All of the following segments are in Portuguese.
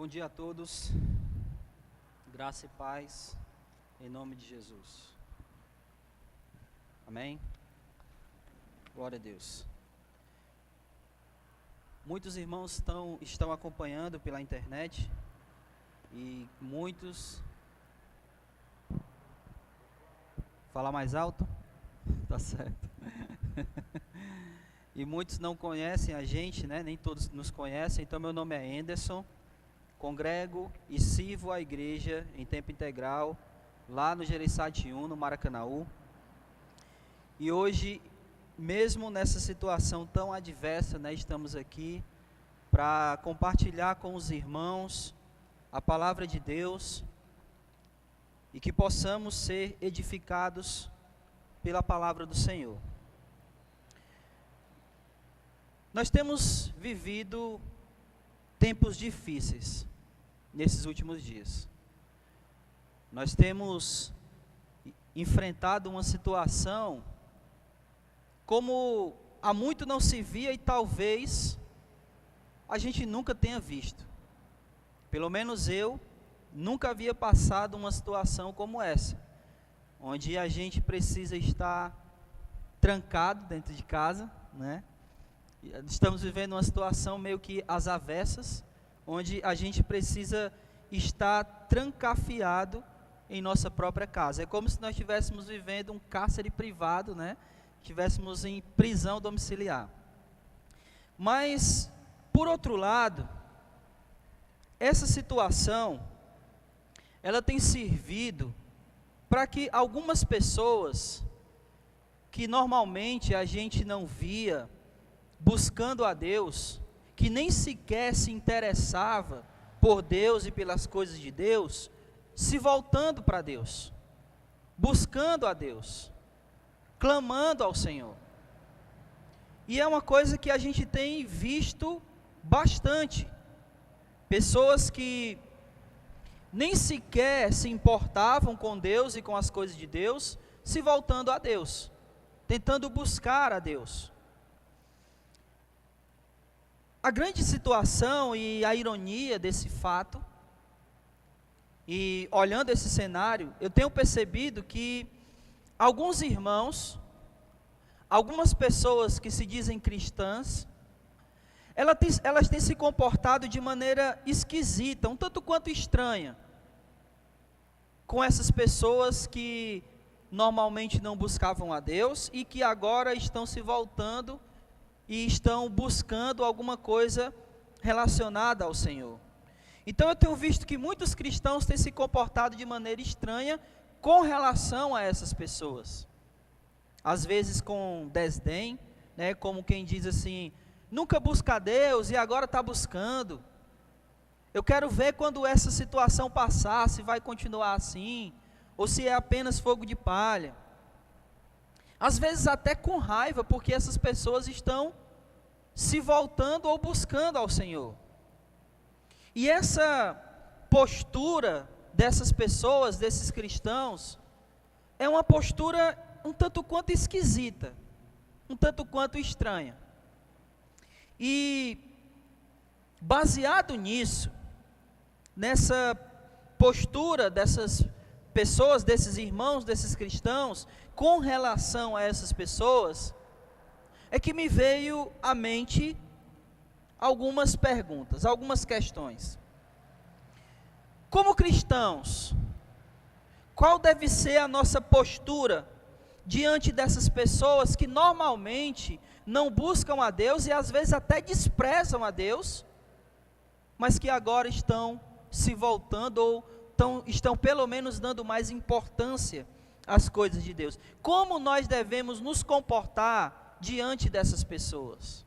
Bom dia a todos, graça e paz, em nome de Jesus. Amém? Glória a Deus. Muitos irmãos estão acompanhando pela internet e muitos... Falar mais alto? Tá certo. E muitos não conhecem a gente, né? Nem todos nos conhecem. Então meu nome é Anderson, congrego e sirvo a igreja em tempo integral lá no Jereissati 1, no Maracanaú. E hoje, mesmo nessa situação tão adversa, né, estamos aqui para compartilhar com os irmãos a palavra de Deus e que possamos ser edificados pela palavra do Senhor. Nós temos vivido tempos difíceis nesses últimos dias. Nós temos enfrentado uma situação como há muito não se via e talvez a gente nunca tenha visto. Pelo menos eu nunca havia passado uma situação como essa, onde a gente precisa estar trancado dentro de casa, né? Estamos vivendo uma situação meio que às avessas, onde a gente precisa estar trancafiado em nossa própria casa. É como se nós estivéssemos vivendo um cárcere privado, né? Estivéssemos em prisão domiciliar. Mas, por outro lado, essa situação, ela tem servido para que algumas pessoas, que normalmente a gente não via buscando a Deus, que nem sequer se interessava por Deus e pelas coisas de Deus, se voltando para Deus, buscando a Deus, clamando ao Senhor. E é uma coisa que a gente tem visto bastante, pessoas que nem sequer se importavam com Deus e com as coisas de Deus, se voltando a Deus, tentando buscar a Deus. A grande situação e a ironia desse fato, e olhando esse cenário, eu tenho percebido que alguns irmãos, algumas pessoas que se dizem cristãs, elas têm se comportado de maneira esquisita, um tanto quanto estranha, com essas pessoas que normalmente não buscavam a Deus e que agora estão se voltando e estão buscando alguma coisa relacionada ao Senhor. Então eu tenho visto que muitos cristãos têm se comportado de maneira estranha com relação a essas pessoas. Às vezes com desdém, né, como quem diz assim, nunca busca a Deus e agora está buscando. Eu quero ver quando essa situação passar, se vai continuar assim, ou se é apenas fogo de palha. Às vezes até com raiva, porque essas pessoas estão se voltando ou buscando ao Senhor. E essa postura dessas pessoas, desses cristãos, é uma postura um tanto quanto esquisita, um tanto quanto estranha. E baseado nisso, nessa postura dessas pessoas, desses irmãos, desses cristãos, com relação a essas pessoas, é que me veio à mente algumas perguntas, algumas questões. Como cristãos, qual deve ser a nossa postura diante dessas pessoas que normalmente não buscam a Deus e às vezes até desprezam a Deus, mas que agora estão se voltando ou estão pelo menos dando mais importância às coisas de Deus? Como nós devemos nos comportar diante dessas pessoas?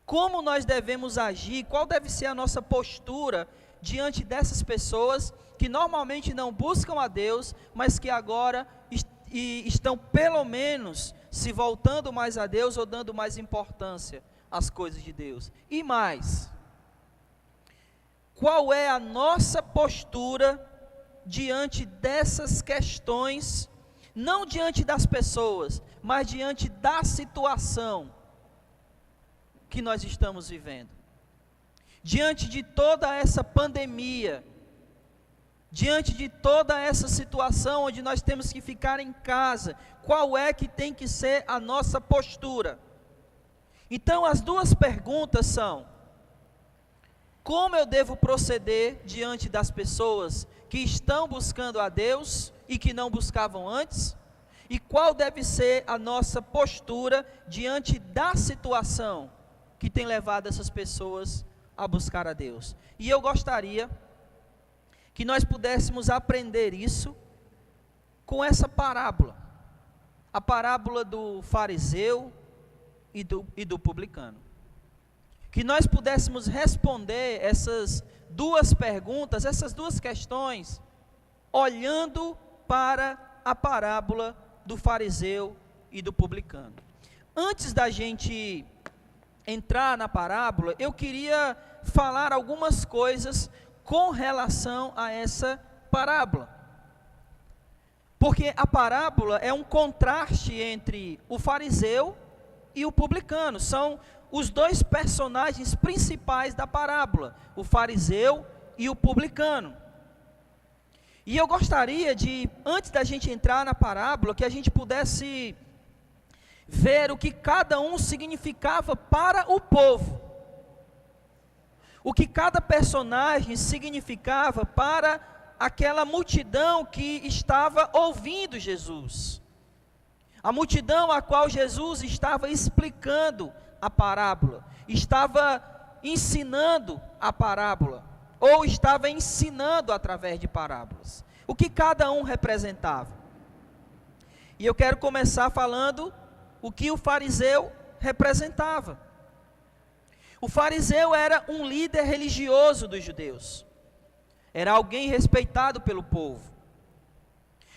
Como nós devemos agir? Qual deve ser a nossa postura diante dessas pessoas que normalmente não buscam a Deus, mas que agora estão pelo menos se voltando mais a Deus ou dando mais importância às coisas de Deus? E mais, qual é a nossa postura diante dessas questões, não diante das pessoas, mas diante da situação que nós estamos vivendo? diante de toda essa pandemia, diante de toda essa situação onde nós temos que ficar em casa, qual é que tem que ser a nossa postura? Então as duas perguntas são: como eu devo proceder diante das pessoas que estão buscando a Deus e que não buscavam antes? E qual deve ser a nossa postura diante da situação que tem levado essas pessoas a buscar a Deus? E eu gostaria que nós pudéssemos aprender isso com essa parábola, a parábola do fariseu e do publicano. Que nós pudéssemos responder essas duas perguntas, essas duas questões, olhando para a parábola do fariseu e do publicano. Antes da gente entrar na parábola, eu queria falar algumas coisas com relação a essa parábola. Porque a parábola é um contraste entre o fariseu e o publicano. São os dois personagens principais da parábola, o fariseu e o publicano. E eu gostaria de, antes da gente entrar na parábola, que a gente pudesse ver o que cada um significava para o povo. O que cada personagem significava para aquela multidão que estava ouvindo Jesus. A multidão a qual Jesus estava explicando a parábola, estava ensinando a parábola, ou estava ensinando através de parábolas. O que cada um representava. E eu quero começar falando o que o fariseu representava. O fariseu era um líder religioso dos judeus. Era alguém respeitado pelo povo.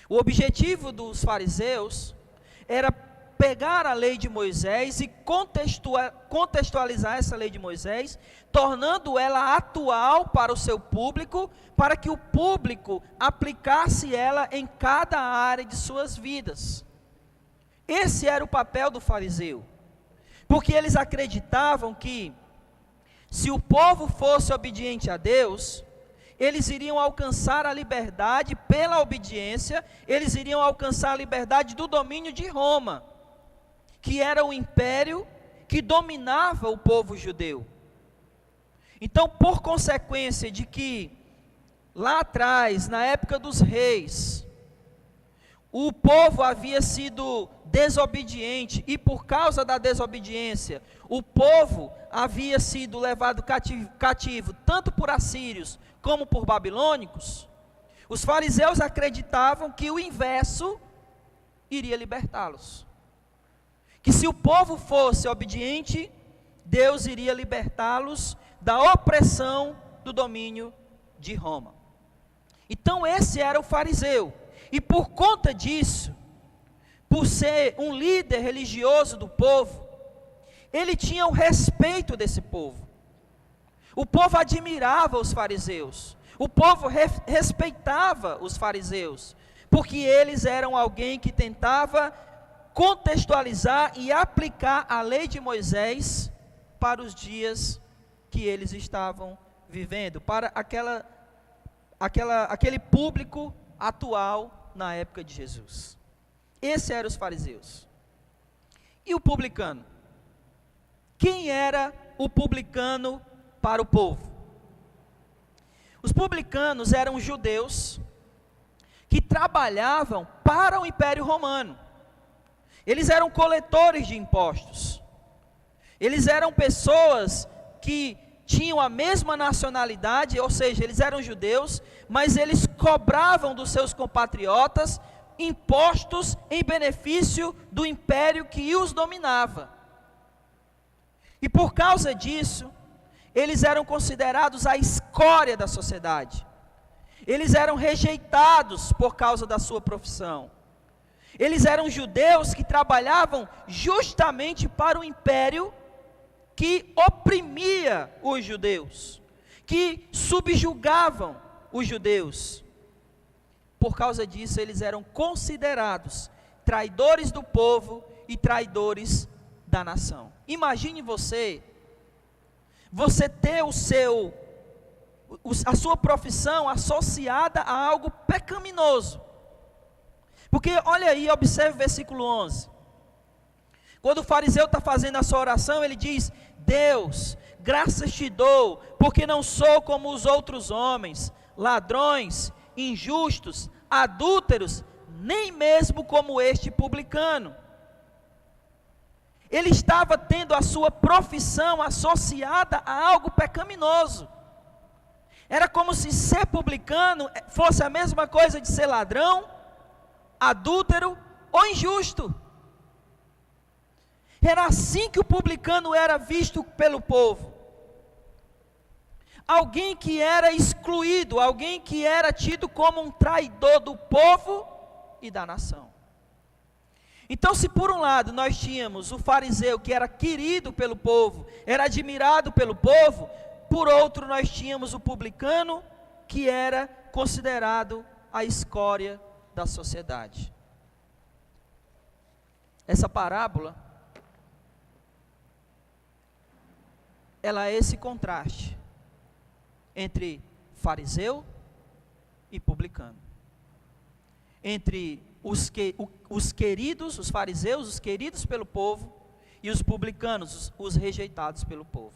O objetivo dos fariseus era pegar a lei de Moisés e contextualizar essa lei de Moisés, tornando ela atual para o seu público, para que o público aplicasse ela em cada área de suas vidas. Esse era o papel do fariseu, porque eles acreditavam que, se o povo fosse obediente a Deus, eles iriam alcançar a liberdade pela obediência, eles iriam alcançar a liberdade do domínio de Roma, que era o império que dominava o povo judeu. Então, por consequência de que, lá atrás, na época dos reis, o povo havia sido desobediente, e por causa da desobediência, o povo havia sido levado cativo, tanto por assírios como por babilônicos, os fariseus acreditavam que o inverso iria libertá-los. Que se o povo fosse obediente, Deus iria libertá-los da opressão do domínio de Roma. Então esse era o fariseu, e por conta disso, por ser um líder religioso do povo, ele tinha o respeito desse povo. O povo admirava os fariseus, o povo respeitava os fariseus, porque eles eram alguém que tentava contextualizar e aplicar a lei de Moisés para os dias que eles estavam vivendo, para aquele público atual na época de Jesus. Esses eram os fariseus. E o publicano? Quem era o publicano para o povo? Os publicanos eram judeus que trabalhavam para o Império Romano. Eles eram coletores de impostos. Eles eram pessoas que tinham a mesma nacionalidade, ou seja, eles eram judeus, mas eles cobravam dos seus compatriotas impostos em benefício do império que os dominava. E por causa disso, eles eram considerados a escória da sociedade. Eles eram rejeitados por causa da sua profissão. Eles eram judeus que trabalhavam justamente para o império que oprimia os judeus, que subjugavam os judeus. Por causa disso, eles eram considerados traidores do povo e traidores da nação. Imagine você ter a sua profissão associada a algo pecaminoso. Porque olha aí, observe o versículo 11. Quando o fariseu está fazendo a sua oração, ele diz: Deus, graças te dou, porque não sou como os outros homens, ladrões, injustos, adúlteros, nem mesmo como este publicano. Ele estava tendo a sua profissão associada a algo pecaminoso. Era como se ser publicano fosse a mesma coisa de ser ladrão, adúltero ou injusto. Era assim que o publicano era visto pelo povo. Alguém que era excluído, alguém que era tido como um traidor do povo e da nação. Então, se por um lado nós tínhamos o fariseu que era querido pelo povo, era admirado pelo povo, por outro nós tínhamos o publicano que era considerado a escória da sociedade. Essa parábola, ela é esse contraste entre fariseu e publicano. Entre os queridos, os fariseus, os queridos pelo povo, e os publicanos, os rejeitados pelo povo.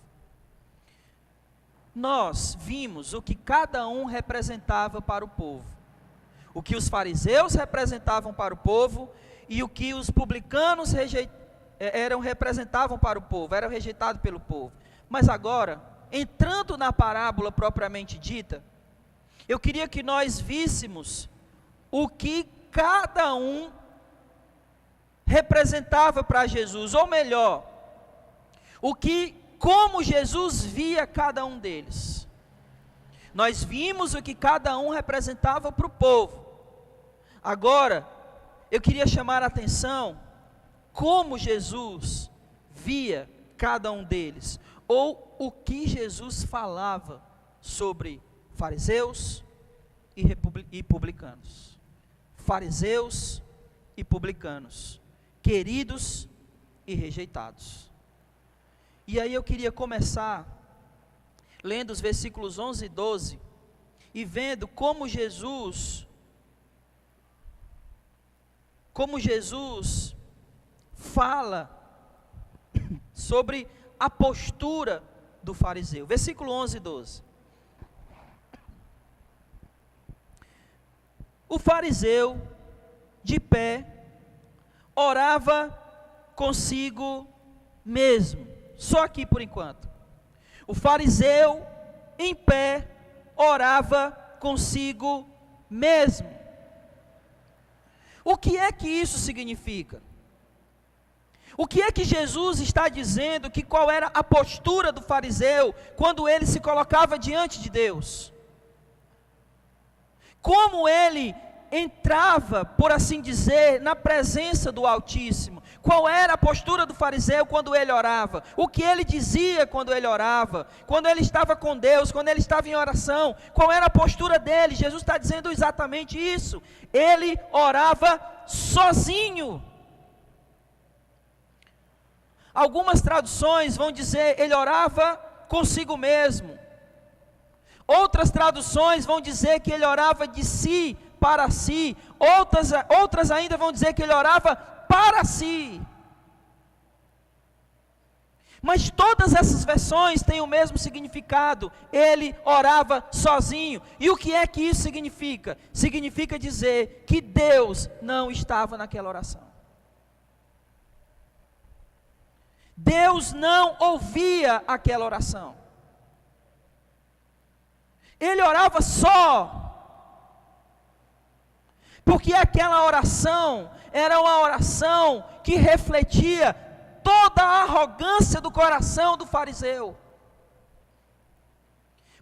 Nós vimos o que cada um representava para o povo. O que os fariseus representavam para o povo e o que os publicanos representavam para o povo, eram rejeitados pelo povo. Mas agora, entrando na parábola propriamente dita, eu queria que nós víssemos o que cada um representava para Jesus, ou melhor, como Jesus via cada um deles. Nós vimos o que cada um representava para o povo. Agora, eu queria chamar a atenção como Jesus via cada um deles, ou o que Jesus falava sobre fariseus e publicanos. Fariseus e publicanos, queridos e rejeitados. E aí eu queria começar lendo os versículos 11 e 12 e vendo como Jesus fala sobre a postura do fariseu. Versículo 11 e 12. O fariseu, de pé, orava consigo mesmo. Só aqui por enquanto. O fariseu, em pé, orava consigo mesmo. O que é que isso significa? O que é que Jesus está dizendo, qual era a postura do fariseu, quando ele se colocava diante de Deus? Como ele entrava, por assim dizer, na presença do Altíssimo? Qual era a postura do fariseu quando ele orava? O que ele dizia quando ele orava? Quando ele estava com Deus, quando ele estava em oração? Qual era a postura dele? Jesus está dizendo exatamente isso. Ele orava sozinho. Algumas traduções vão dizer, ele orava consigo mesmo. Outras traduções vão dizer que ele orava de si para si. Outras ainda vão dizer que ele orava para si. Mas todas essas versões têm o mesmo significado. Ele orava sozinho. E o que é que isso significa? Significa dizer que Deus não estava naquela oração. Deus não ouvia aquela oração. Ele orava só, porque aquela oração era uma oração que refletia toda a arrogância do coração do fariseu,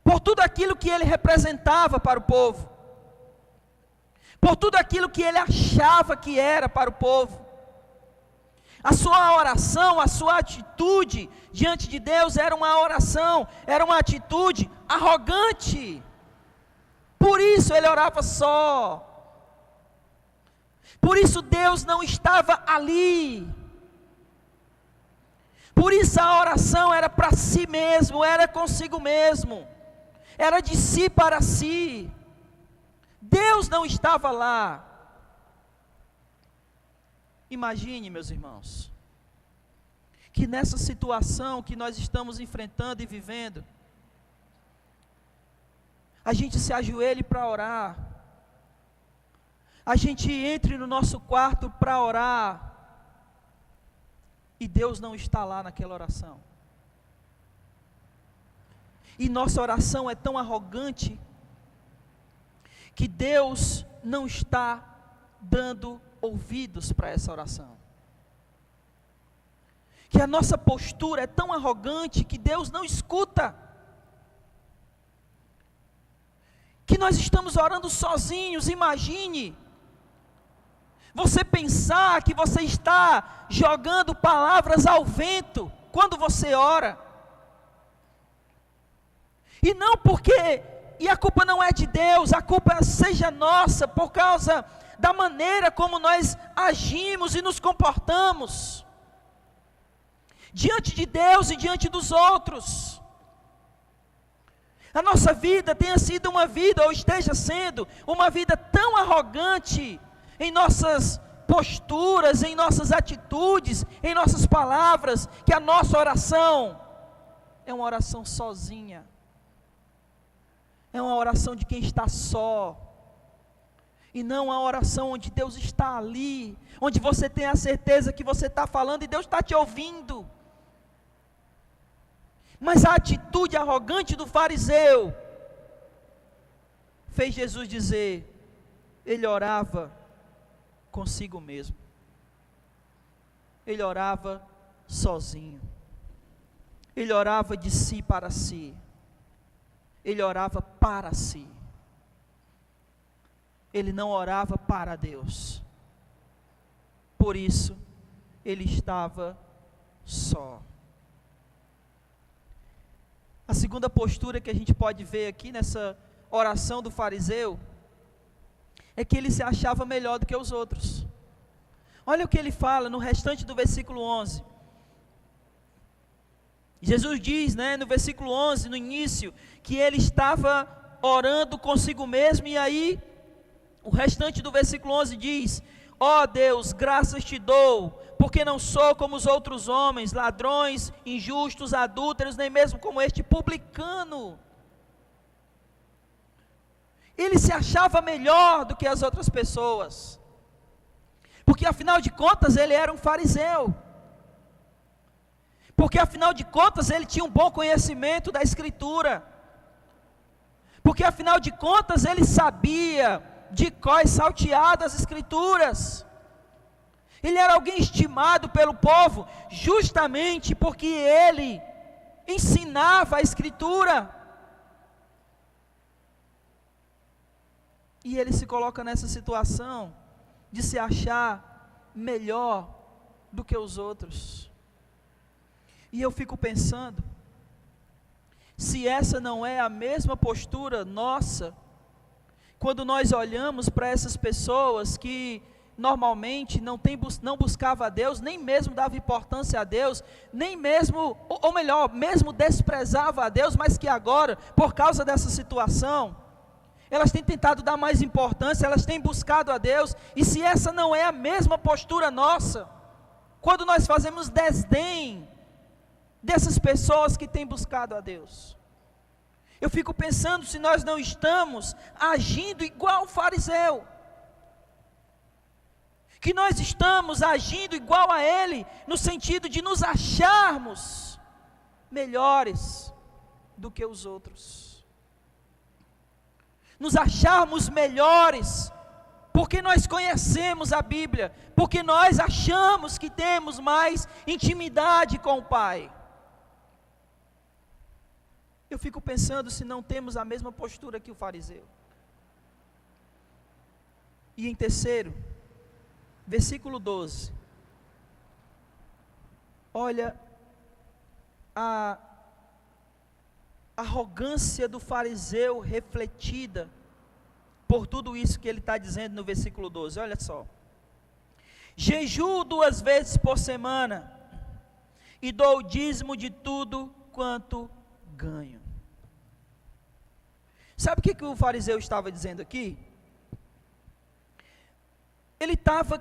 por tudo aquilo que ele representava para o povo, por tudo aquilo que ele achava que era para o povo. A sua oração, a sua atitude diante de Deus era uma oração, era uma atitude arrogante. Por isso ele orava só. Por isso Deus não estava ali. Por isso a oração era para si mesmo, era consigo mesmo, era de si para si. Deus não estava lá. Imagine, meus irmãos, que nessa situação que nós estamos enfrentando e vivendo, a gente se ajoelhe para orar, a gente entre no nosso quarto para orar, e Deus não está lá naquela oração. E nossa oração é tão arrogante, que Deus não está dando ouvidos para essa oração. Que a nossa postura é tão arrogante, que Deus não escuta. Que nós estamos orando sozinhos. Imagine você pensar que você está jogando palavras ao vento quando você ora. E não porque, e a culpa não é de Deus, a culpa seja nossa, por causa da maneira como nós agimos e nos comportamos diante de Deus e diante dos outros. A nossa vida tenha sido uma vida, ou esteja sendo, uma vida tão arrogante em nossas posturas, em nossas atitudes, em nossas palavras, que a nossa oração é uma oração sozinha, é uma oração de quem está só, e não a oração onde Deus está ali, onde você tem a certeza que você está falando e Deus está te ouvindo. Mas a atitude arrogante do fariseu fez Jesus dizer, ele orava consigo mesmo, ele orava sozinho, ele orava de si para si, ele orava para si, ele não orava para Deus. Por isso ele estava só. A segunda postura que a gente pode ver aqui nessa oração do fariseu é que ele se achava melhor do que os outros. Olha o que ele fala no restante do versículo 11. Jesus diz, no versículo 11, no início, que ele estava orando consigo mesmo, e aí o restante do versículo 11 diz: ó Deus, graças te dou, porque não sou como os outros homens, ladrões, injustos, adúlteros, nem mesmo como este publicano. Ele se achava melhor do que as outras pessoas, porque afinal de contas ele era um fariseu, porque afinal de contas ele tinha um bom conhecimento da Escritura, porque afinal de contas ele sabia de cor e salteado as Escrituras. Ele era alguém estimado pelo povo, justamente porque ele ensinava a Escritura. E ele se coloca nessa situação de se achar melhor do que os outros. E eu fico pensando, se essa não é a mesma postura nossa, quando nós olhamos para essas pessoas que normalmente não buscava a Deus, nem mesmo dava importância a Deus, nem mesmo, ou melhor, mesmo desprezava a Deus, mas que agora, por causa dessa situação, elas têm tentado dar mais importância, elas têm buscado a Deus. E se essa não é a mesma postura nossa, quando nós fazemos desdém dessas pessoas que têm buscado a Deus, eu fico pensando se nós não estamos agindo igual o fariseu, que nós estamos agindo igual a ele, no sentido de nos acharmos melhores do que os outros, nos acharmos melhores, porque nós conhecemos a Bíblia, porque nós achamos que temos mais intimidade com o Pai. Eu fico pensando se não temos a mesma postura que o fariseu. E em terceiro, versículo 12, olha a arrogância do fariseu refletida por tudo isso que ele está dizendo no versículo 12, olha só: jejuo 2 vezes por semana, e dou o dízimo de tudo quanto ganho. Sabe o que o fariseu estava dizendo aqui? Ele estava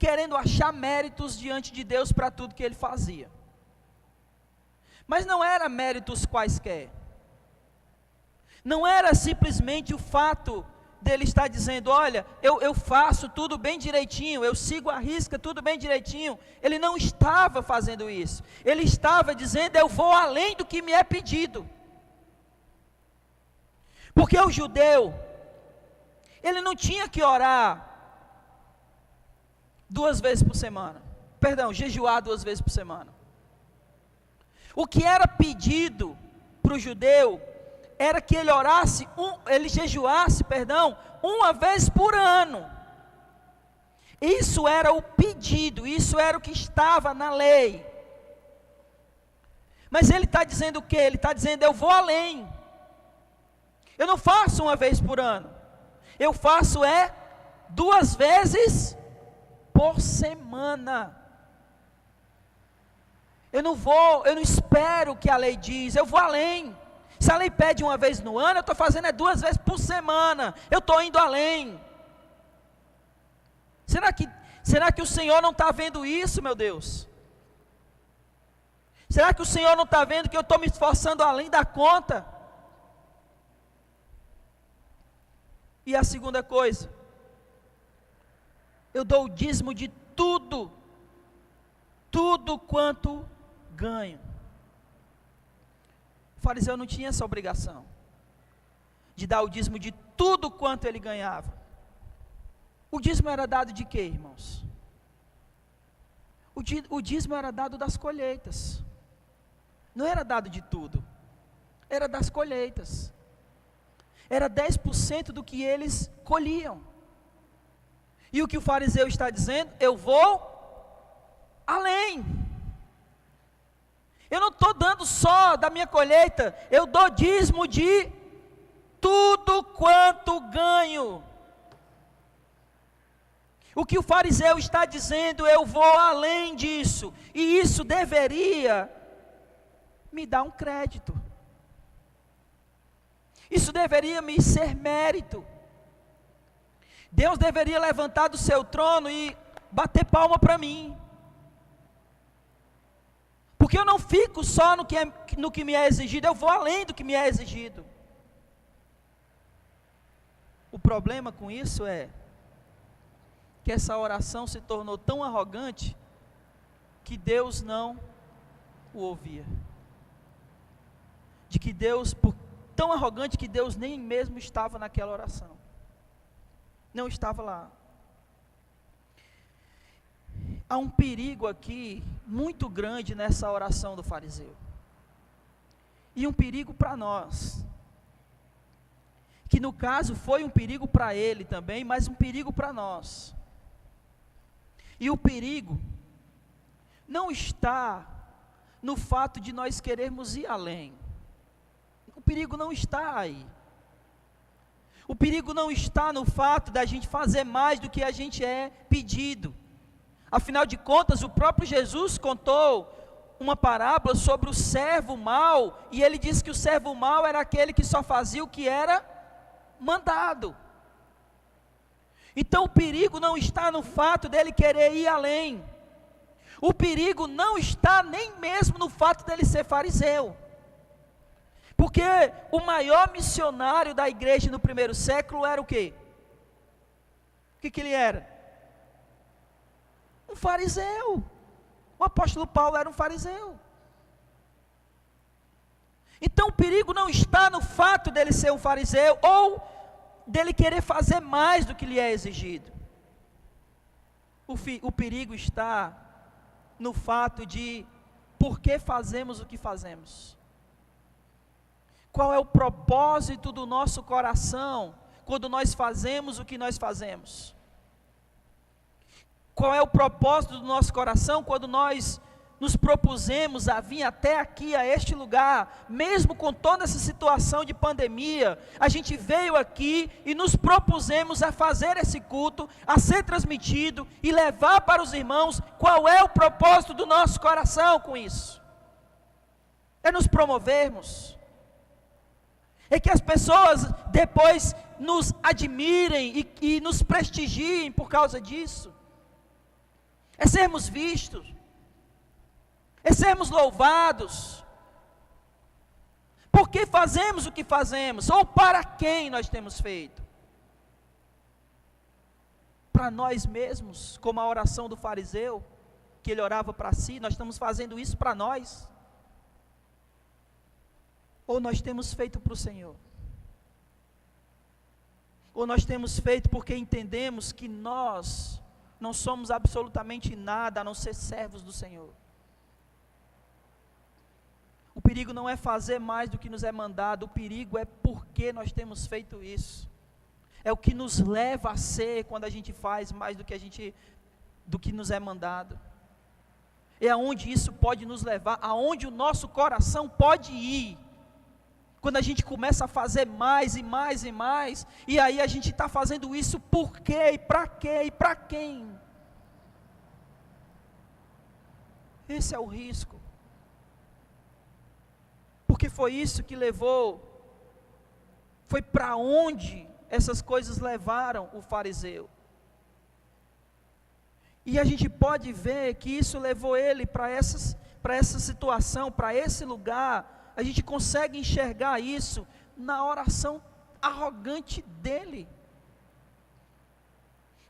querendo achar méritos diante de Deus para tudo que ele fazia. Mas não era méritos quaisquer. Não era simplesmente o fato dele estar dizendo, olha, eu faço tudo bem direitinho, eu sigo a risca tudo bem direitinho. Ele não estava fazendo isso. Ele estava dizendo, eu vou além do que me é pedido. Porque o judeu, ele não tinha que orar 2 vezes por semana. Perdão, jejuar 2 vezes por semana. O que era pedido para o judeu era que ele orasse, ele jejuasse, uma vez por ano. Isso era o pedido, isso era o que estava na lei. Mas ele está dizendo o quê? Ele está dizendo, eu vou além. Eu não faço 1 vez por ano. Eu faço 2 vezes por semana. Eu não espero o que a lei diz, eu vou além. Se a lei pede 1 vez no ano, eu estou fazendo 2 vezes por semana. Eu estou indo além. Será que o Senhor não está vendo isso, meu Deus? Será que o Senhor não está vendo que eu estou me esforçando além da conta? E a segunda coisa, eu dou o dízimo de tudo quanto ganho. O fariseu não tinha essa obrigação de dar o dízimo de tudo quanto ele ganhava. O dízimo era dado de quê, irmãos? O dízimo era dado das colheitas. Não era dado de tudo, era das colheitas. Era 10% do que eles colhiam. E o que o fariseu está dizendo? Eu vou além. Eu não estou dando só da minha colheita, eu dou dízimo de tudo quanto ganho. O que o fariseu está dizendo, eu vou além disso. E isso deveria me dar um crédito. Isso deveria me ser mérito. Deus deveria levantar do seu trono e bater palma para mim. Porque eu não fico só no que me é exigido, eu vou além do que me é exigido. O problema com isso é que essa oração se tornou tão arrogante que Deus não o ouvia. De que Deus, tão arrogante que Deus nem mesmo estava naquela oração. Não estava lá. Há um perigo aqui muito grande nessa oração do fariseu. E um perigo para nós. Que no caso foi um perigo para ele também, mas um perigo para nós. E o perigo não está no fato de nós querermos ir além. O perigo não está aí. O perigo não está no fato da gente fazer mais do que a gente é pedido. Afinal de contas, o próprio Jesus contou uma parábola sobre o servo mau, e ele disse que o servo mau era aquele que só fazia o que era mandado. Então o perigo não está no fato dele querer ir além. O perigo não está nem mesmo no fato dele ser fariseu. Porque o maior missionário da igreja no primeiro século era o quê? O que ele era? Um fariseu. O apóstolo Paulo era um fariseu. Então o perigo não está no fato dele ser um fariseu, ou dele querer fazer mais do que lhe é exigido. O perigo está no fato de por que fazemos o que fazemos. Qual é o propósito do nosso coração quando nós fazemos o que nós fazemos? Qual é o propósito do nosso coração quando nós nos propusemos a vir até aqui, a este lugar, mesmo com toda essa situação de pandemia, a gente veio aqui e nos propusemos a fazer esse culto, a ser transmitido e levar para os irmãos qual é o propósito do nosso coração com isso. É nos promovermos, é que as pessoas depois nos admirem e nos prestigiem por causa disso, é sermos vistos, é sermos louvados. Por que fazemos o que fazemos? Ou para quem nós temos feito? Para nós mesmos, como a oração do fariseu, que ele orava para si, nós estamos fazendo isso para nós? Ou nós temos feito para o Senhor? Ou nós temos feito porque entendemos que nós não somos absolutamente nada a não ser servos do Senhor? O perigo não é fazer mais do que nos é mandado, o perigo é porque nós temos feito isso. É o que nos leva a ser quando a gente faz mais do que nos é mandado. É aonde isso pode nos levar, aonde o nosso coração pode ir. Quando a gente começa a fazer mais e mais e mais, e aí a gente está fazendo isso por quê, e para quê, e para quem? Esse é o risco. Porque foi isso que levou, foi para onde essas coisas levaram o fariseu. E a gente pode ver que isso levou ele para essa situação, para esse lugar. A gente consegue enxergar isso na oração arrogante dele.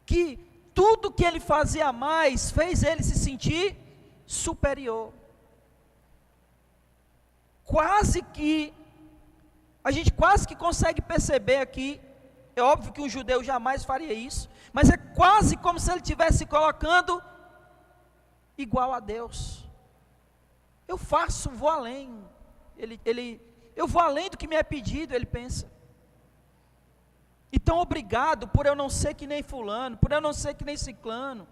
Que tudo que ele fazia a mais fez ele se sentir superior. A gente quase que consegue perceber aqui, é óbvio que um judeu jamais faria isso, mas é quase como se ele estivesse se colocando igual a Deus. Eu faço, vou além, eu vou além do que me é pedido, ele pensa. Então obrigado por eu não ser que nem fulano, por eu não ser que nem ciclano,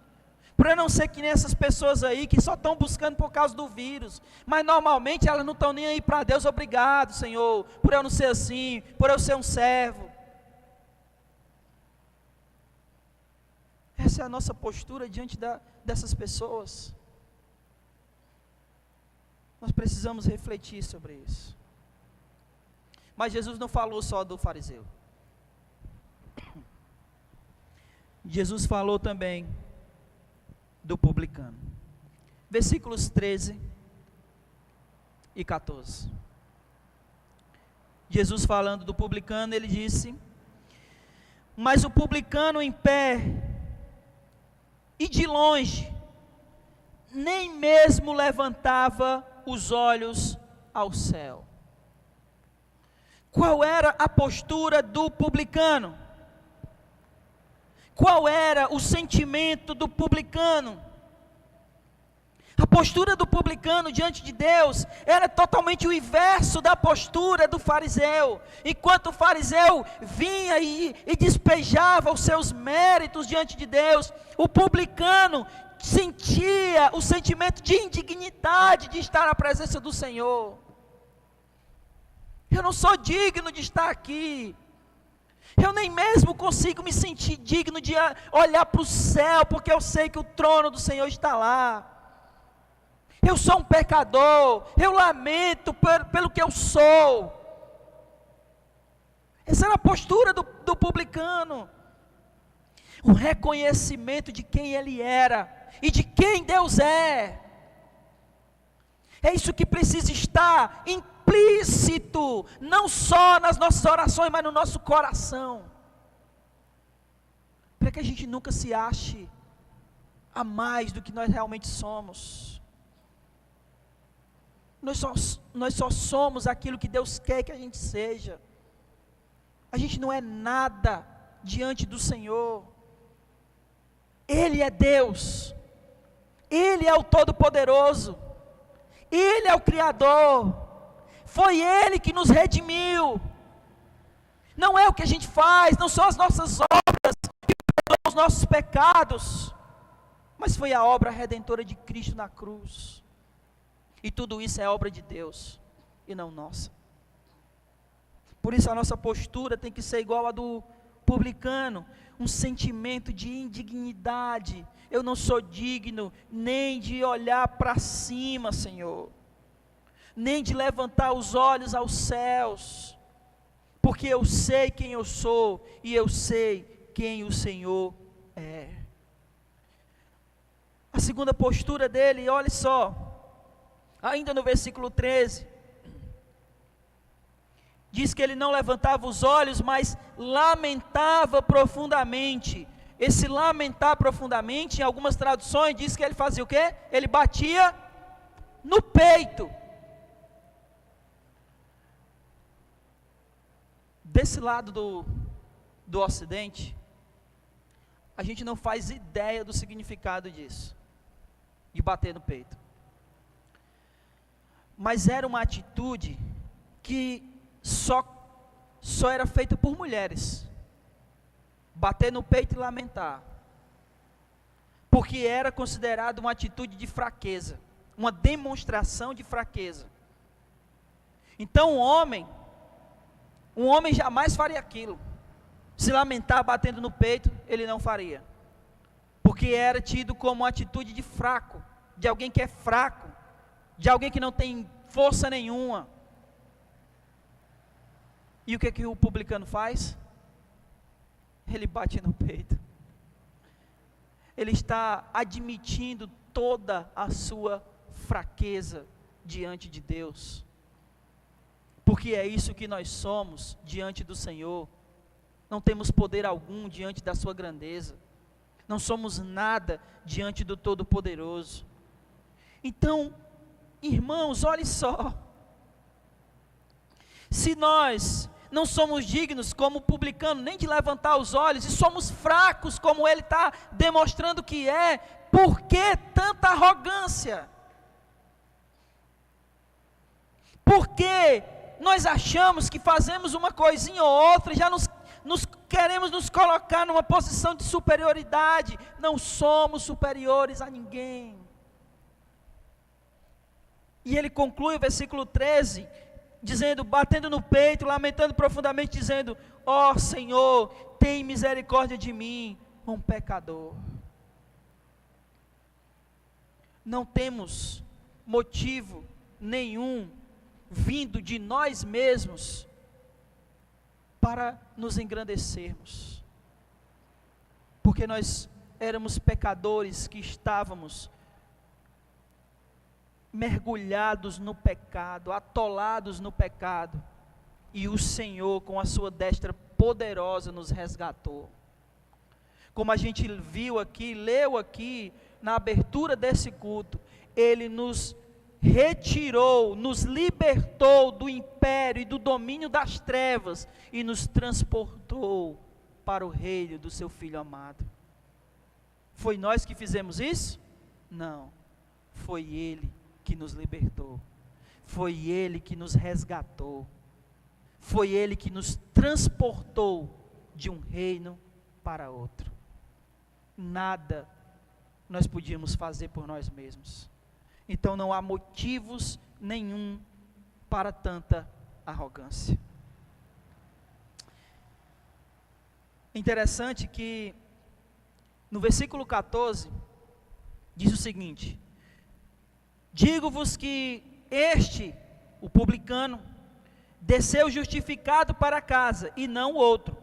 por eu não ser que nem essas pessoas aí que só estão buscando por causa do vírus, mas normalmente elas não estão nem aí para Deus. Obrigado, Senhor, por eu não ser assim, por eu ser um servo. Essa é a nossa postura diante dessas pessoas. Nós precisamos refletir sobre isso. Mas Jesus não falou só do fariseu. Jesus falou também do publicano. Versículos 13 e 14. Jesus falando do publicano, ele disse: mas o publicano em pé, e de longe, nem mesmo levantava os olhos ao céu. Qual era a postura do publicano? Qual era o sentimento do publicano? A postura do publicano diante de Deus era totalmente o inverso da postura do fariseu. Enquanto o fariseu vinha e despejava os seus méritos diante de Deus, o publicano sentia o sentimento de indignidade de estar na presença do Senhor. Eu não sou digno de estar aqui. Eu nem mesmo consigo me sentir digno de olhar para o céu, porque eu sei que o trono do Senhor está lá. Eu sou um pecador, eu lamento pelo que eu sou. Essa era a postura do publicano. O reconhecimento de quem ele era e de quem Deus é. É isso que precisa estar implícito, não só nas nossas orações, mas no nosso coração. Para que a gente nunca se ache a mais do que nós realmente somos. Nós só somos aquilo que Deus quer que a gente seja. A gente não é nada diante do Senhor. Ele é Deus. Ele é o Todo-Poderoso. Ele é o Criador. Foi Ele que nos redimiu. Não é o que a gente faz, não são as nossas obras que perdoam os nossos pecados, mas foi a obra redentora de Cristo na cruz. E tudo isso é obra de Deus e não nossa. Por isso a nossa postura tem que ser igual a do publicano, um sentimento de indignidade. Eu não sou digno nem de olhar para cima, Senhor, nem de levantar os olhos aos céus, porque eu sei quem eu sou e eu sei quem o Senhor é. A segunda postura dele, olha só, ainda no versículo 13, diz que ele não levantava os olhos, mas lamentava profundamente. Esse lamentar profundamente, em algumas traduções, diz que ele fazia o quê? Ele batia no peito. Desse lado do ocidente, a gente não faz ideia do significado disso, de bater no peito. Mas era uma atitude que só era feita por mulheres. Bater no peito e lamentar. Porque era considerado uma atitude de fraqueza, uma demonstração de fraqueza. Então um homem jamais faria aquilo. Se lamentar batendo no peito, ele não faria. Porque era tido como uma atitude de fraco, de alguém que é fraco, de alguém que não tem força nenhuma. E o que o publicano faz? Ele bate no peito. Ele está admitindo toda a sua fraqueza diante de Deus. Porque é isso que nós somos diante do Senhor. Não temos poder algum diante da sua grandeza. Não somos nada diante do Todo-Poderoso. Então, irmãos, olhe só. Se nós não somos dignos como publicano, nem de levantar os olhos, e somos fracos como ele está demonstrando que é, por que tanta arrogância? Por que nós achamos que fazemos uma coisinha ou outra, e já queremos nos colocar numa posição de superioridade? Não somos superiores a ninguém. E ele conclui o versículo 13, dizendo, batendo no peito, lamentando profundamente, dizendo, ó Senhor, tem misericórdia de mim, um pecador. Não temos motivo nenhum, vindo de nós mesmos, para nos engrandecermos, porque nós éramos pecadores que estávamos mergulhados no pecado, atolados no pecado, e o Senhor com a sua destra poderosa nos resgatou. Como a gente viu aqui, leu aqui, na abertura desse culto, Ele nos retirou, nos libertou do império e do domínio das trevas, e nos transportou para o reino do seu Filho amado. Foi nós que fizemos isso? Não, foi Ele que nos libertou, foi Ele que nos resgatou, foi Ele que nos transportou de um reino para outro. Nada nós podíamos fazer por nós mesmos. Então não há motivos nenhum para tanta arrogância. Interessante que no versículo 14 diz o seguinte: digo-vos que este, o publicano, desceu justificado para casa, e não o outro.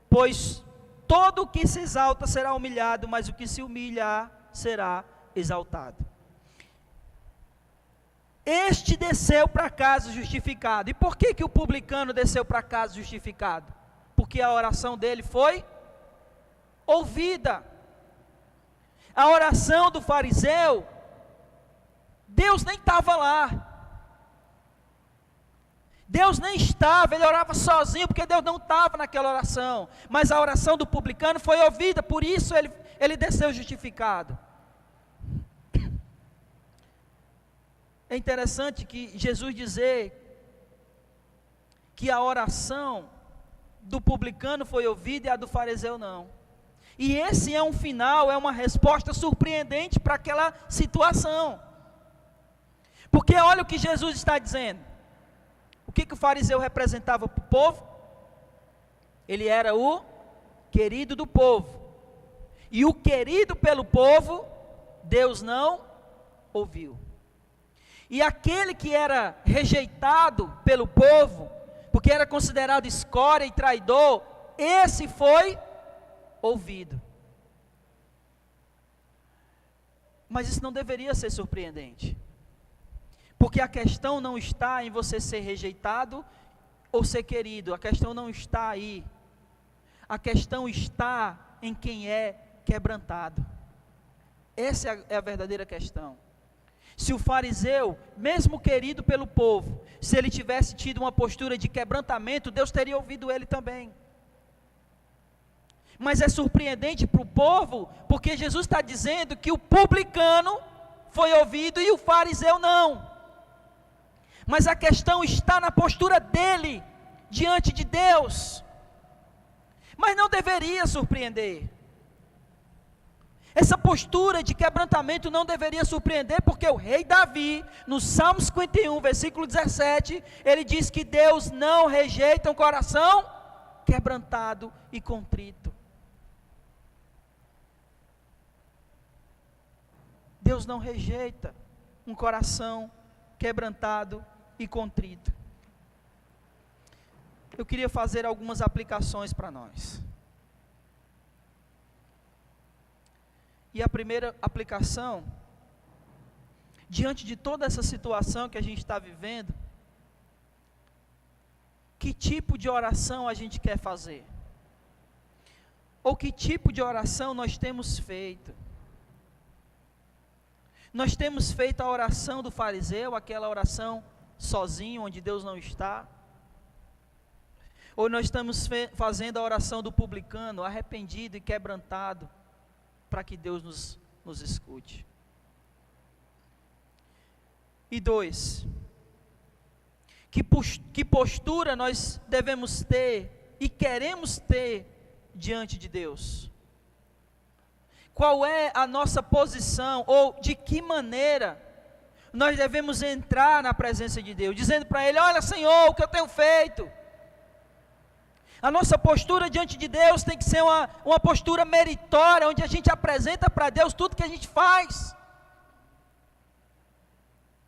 Pois todo o que se exalta será humilhado, mas o que se humilhar será exaltado. Este desceu para casa justificado. E por que o publicano desceu para casa justificado? Porque a oração dele foi ouvida. A oração do fariseu, Deus nem estava lá. Deus nem estava, ele orava sozinho, porque Deus não estava naquela oração. Mas a oração do publicano foi ouvida, por isso ele desceu justificado. É interessante que Jesus dizer que a oração do publicano foi ouvida e a do fariseu não. E esse é um final, é uma resposta surpreendente para aquela situação. Porque olha o que Jesus está dizendo. O que o fariseu representava para o povo? Ele era o querido do povo. E o querido pelo povo, Deus não ouviu. E aquele que era rejeitado pelo povo, porque era considerado escória e traidor, esse foi ouvido. Mas isso não deveria ser surpreendente. Porque a questão não está em você ser rejeitado ou ser querido. A questão não está aí. A questão está em quem é quebrantado. Essa é a verdadeira questão. Se o fariseu, mesmo querido pelo povo, se ele tivesse tido uma postura de quebrantamento, Deus teria ouvido ele também. Mas é surpreendente para o povo, porque Jesus está dizendo que o publicano foi ouvido e o fariseu não. Mas a questão está na postura dele, diante de Deus. Mas não deveria surpreender. Essa postura de quebrantamento não deveria surpreender, porque o rei Davi, no Salmo 51, versículo 17, ele diz que Deus não rejeita um coração quebrantado e contrito. Deus não rejeita um coração quebrantado e contrito. Eu queria fazer algumas aplicações para nós. E a primeira aplicação, diante de toda essa situação que a gente está vivendo, que tipo de oração a gente quer fazer? Ou que tipo de oração nós temos feito? Nós temos feito a oração do fariseu, aquela oração sozinho, onde Deus não está? Ou nós estamos fazendo a oração do publicano, arrependido e quebrantado, para que Deus nos escute? E 2, que postura nós devemos ter e queremos ter diante de Deus? Qual é a nossa posição, ou de que maneira nós devemos entrar na presença de Deus, dizendo para Ele: olha, Senhor, o que eu tenho feito? A nossa postura diante de Deus tem que ser uma postura meritória, onde a gente apresenta para Deus tudo que a gente faz.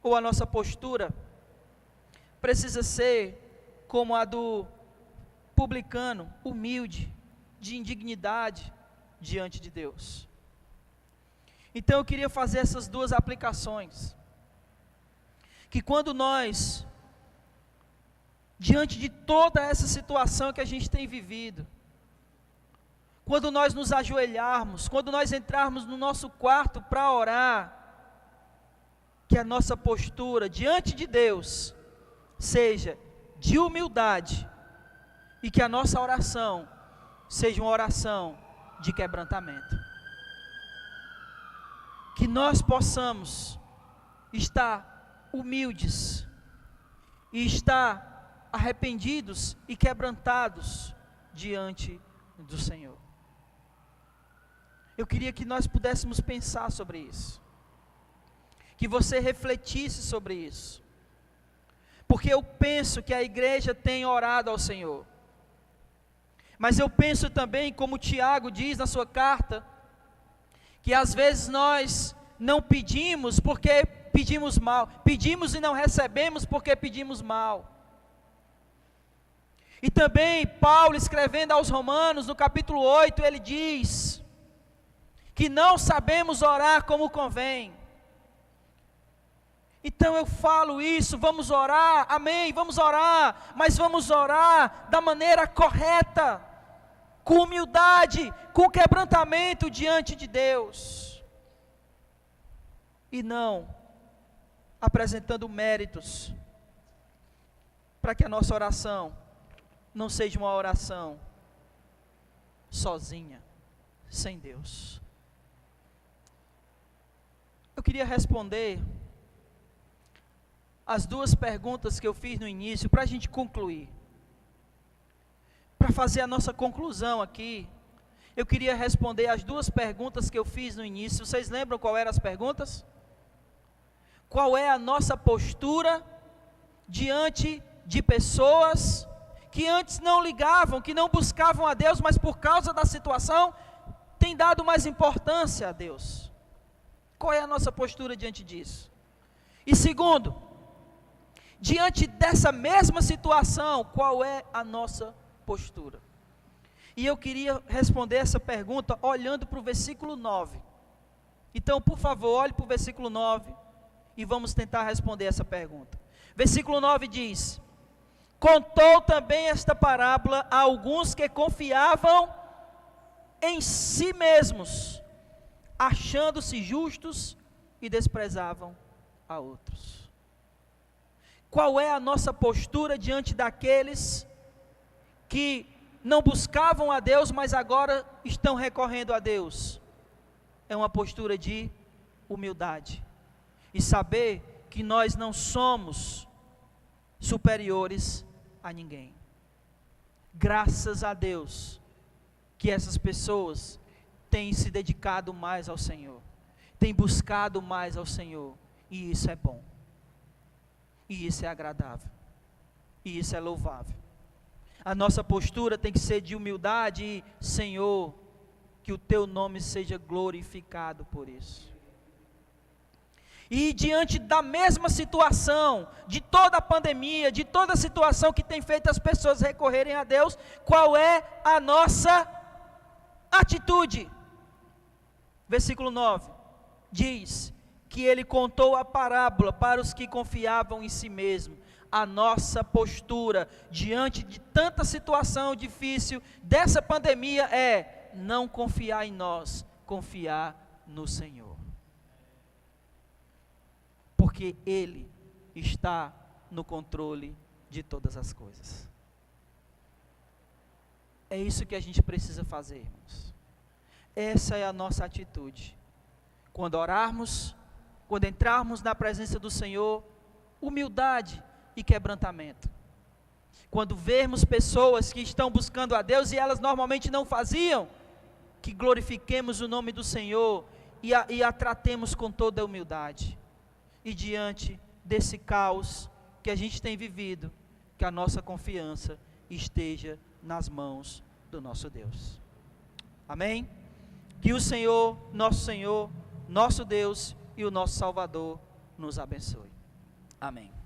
Ou a nossa postura precisa ser como a do publicano, humilde, de indignidade diante de Deus? Então eu queria fazer essas duas aplicações. Que quando nós, diante de toda essa situação que a gente tem vivido, quando nós nos ajoelharmos, quando nós entrarmos no nosso quarto para orar, que a nossa postura diante de Deus seja de humildade, e que a nossa oração seja uma oração de quebrantamento. Que nós possamos estar humildes e estar arrependidos e quebrantados diante do Senhor. Eu queria que nós pudéssemos pensar sobre isso, que você refletisse sobre isso, porque eu penso que a igreja tem orado ao Senhor, mas eu penso também, como Tiago diz na sua carta, que às vezes nós não pedimos porque pedimos mal, pedimos e não recebemos porque pedimos mal. E também Paulo, escrevendo aos Romanos, no capítulo 8, ele diz que não sabemos orar como convém. Então eu falo isso, vamos orar, amém, vamos orar, mas vamos orar da maneira correta, com humildade, com quebrantamento diante de Deus, e não apresentando méritos, para que a nossa oração não seja uma oração sozinha, sem Deus. Eu queria responder as duas perguntas que eu fiz no início, para a gente concluir. Para fazer a nossa conclusão aqui, eu queria responder as duas perguntas que eu fiz no início. Vocês lembram qual eram as perguntas? qual é a nossa postura diante de pessoas que antes não ligavam, que não buscavam a Deus, mas por causa da situação, têm dado mais importância a Deus. Qual é a nossa postura diante disso? E segundo, diante dessa mesma situação, qual é a nossa postura? E eu queria responder essa pergunta olhando para o versículo 9. Então, por favor, olhe para o versículo 9 e vamos tentar responder essa pergunta. Versículo 9 diz: contou também esta parábola a alguns que confiavam em si mesmos, achando-se justos, e desprezavam a outros. Qual é a nossa postura diante daqueles que não buscavam a Deus, mas agora estão recorrendo a Deus? É uma postura de humildade e saber que nós não somos superiores a ninguém. Graças a Deus que essas pessoas têm se dedicado mais ao Senhor, têm buscado mais ao Senhor, e isso é bom, e isso é agradável, e isso é louvável. A nossa postura tem que ser de humildade e: Senhor, que o teu nome seja glorificado por isso. E diante da mesma situação, de toda a pandemia, de toda a situação que tem feito as pessoas recorrerem a Deus, qual é a nossa atitude? Versículo 9, diz que ele contou a parábola para os que confiavam em si mesmo. A nossa postura diante de tanta situação difícil, dessa pandemia, é não confiar em nós, confiar no Senhor. Porque Ele está no controle de todas as coisas. É isso que a gente precisa fazer, irmãos. Essa é a nossa atitude. Quando orarmos, quando entrarmos na presença do Senhor, humildade e quebrantamento. Quando vermos pessoas que estão buscando a Deus e elas normalmente não faziam, que glorifiquemos o nome do Senhor e a tratemos com toda a humildade. E diante desse caos que a gente tem vivido, que a nossa confiança esteja nas mãos do nosso Deus. Amém? Que o Senhor, nosso Deus e o nosso Salvador nos abençoe. Amém.